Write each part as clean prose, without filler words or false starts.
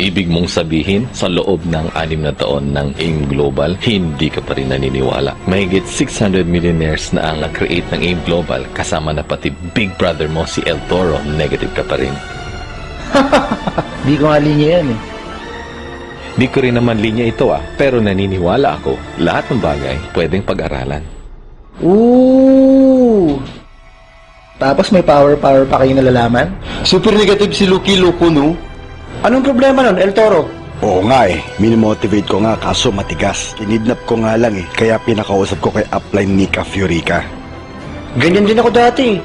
ibig mong sabihin sa loob ng 6 na taon ng AIM Global, hindi ka pa rin naniniwala. Mahigit 600 millionaires na ang nag-create ng AIM Global, kasama na pati big brother mo si El Toro, negative ka pa rin. Di ko nga linya yan eh. Di ko rin naman linya ito pero naniniwala ako, lahat ng bagay pwedeng pag-aralan. Ooh! Tapos may power pa kayo nalalaman? Super negative si Lucky Luco, no? Anong problema nun, El Toro? Oo nga minimotivate ko nga kaso matigas. Kinidnap ko nga lang kaya pinakausap ko kay upline Nika Fiorica. Ganyan din ako dati.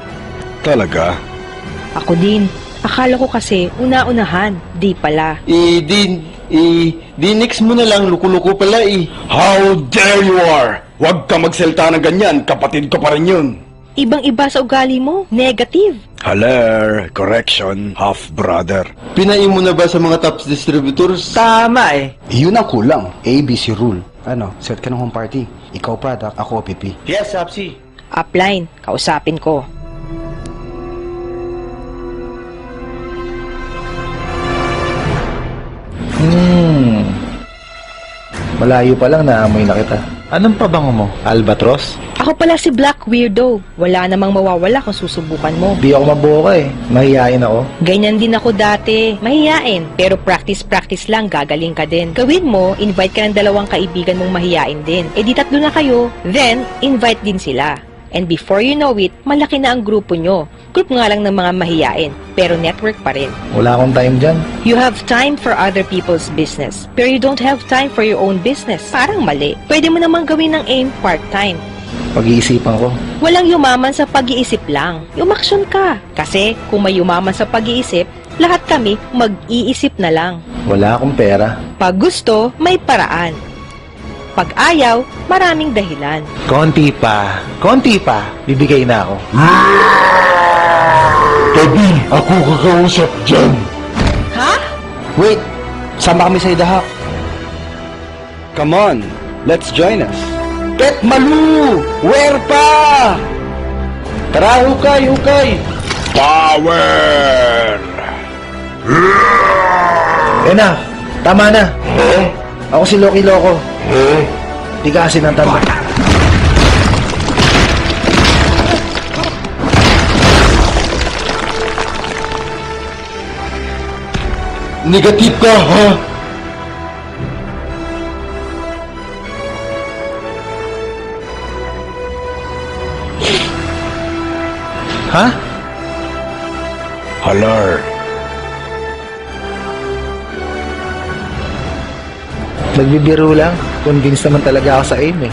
Talaga? Ako din. Akala ko kasi una-unahan, di pala. Dinix mo na lang, luko-luko pala How dare you are! Huwag ka magsalita ng ganyan, kapatid ko pa rin yun. Ibang-iba sa ugali mo, negative. Haler, correction, half-brother. Pinain mo na ba sa mga top distributors? Tama eh. Yun ang kulang, ABC rule. Ano, set ka ng home party. Ikaw product, ako OPP. Yes, Sapsi. Upline, kausapin ko. Malayo pa lang naamoy na kita. Anong pabango mo? Albatros? Ako pala si Black Weirdo. Wala namang mawawala kung susubukan mo. Di ako maboka eh. Mahihain ako. Ganyan din ako dati. Mahiyain. Pero practice lang, gagaling ka din. Gawin mo, invite ka ng 2 kaibigan mong mahiyain din. E di 3 na kayo, then invite din sila. And before you know it, malaki na ang grupo nyo. Group nga lang ng mga mahiyain, pero network pa rin. Wala akong time dyan. You have time for other people's business, pero you don't have time for your own business. Parang mali. Pwede mo namang gawin ng AIM part-time. Pag-iisipan ko. Walang yumaman sa pag-iisip lang. Umaksyon ka. Kasi kung may yumaman sa pag-iisip, lahat kami mag-iisip na lang. Wala akong pera. Pag gusto, may paraan. Pag ayaw, maraming dahilan. Konti pa. Bibigay na ako. Tabi, ako kakausap dyan. Ha? Wait! Sama kami sa idahak. Come on, let's join us. Ket Malu! Where pa? Tara, hukay! Power! Enough! Tama na! Ako si Loki Loco. Tigasin ang tanda. Negative ka, ha? Ha? Halar. Nagbibiro lang. Convinced naman talaga ako sa aim eh.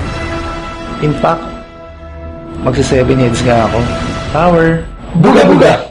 In fact, magsi 7 heads nga ako. Power. Buga-buga!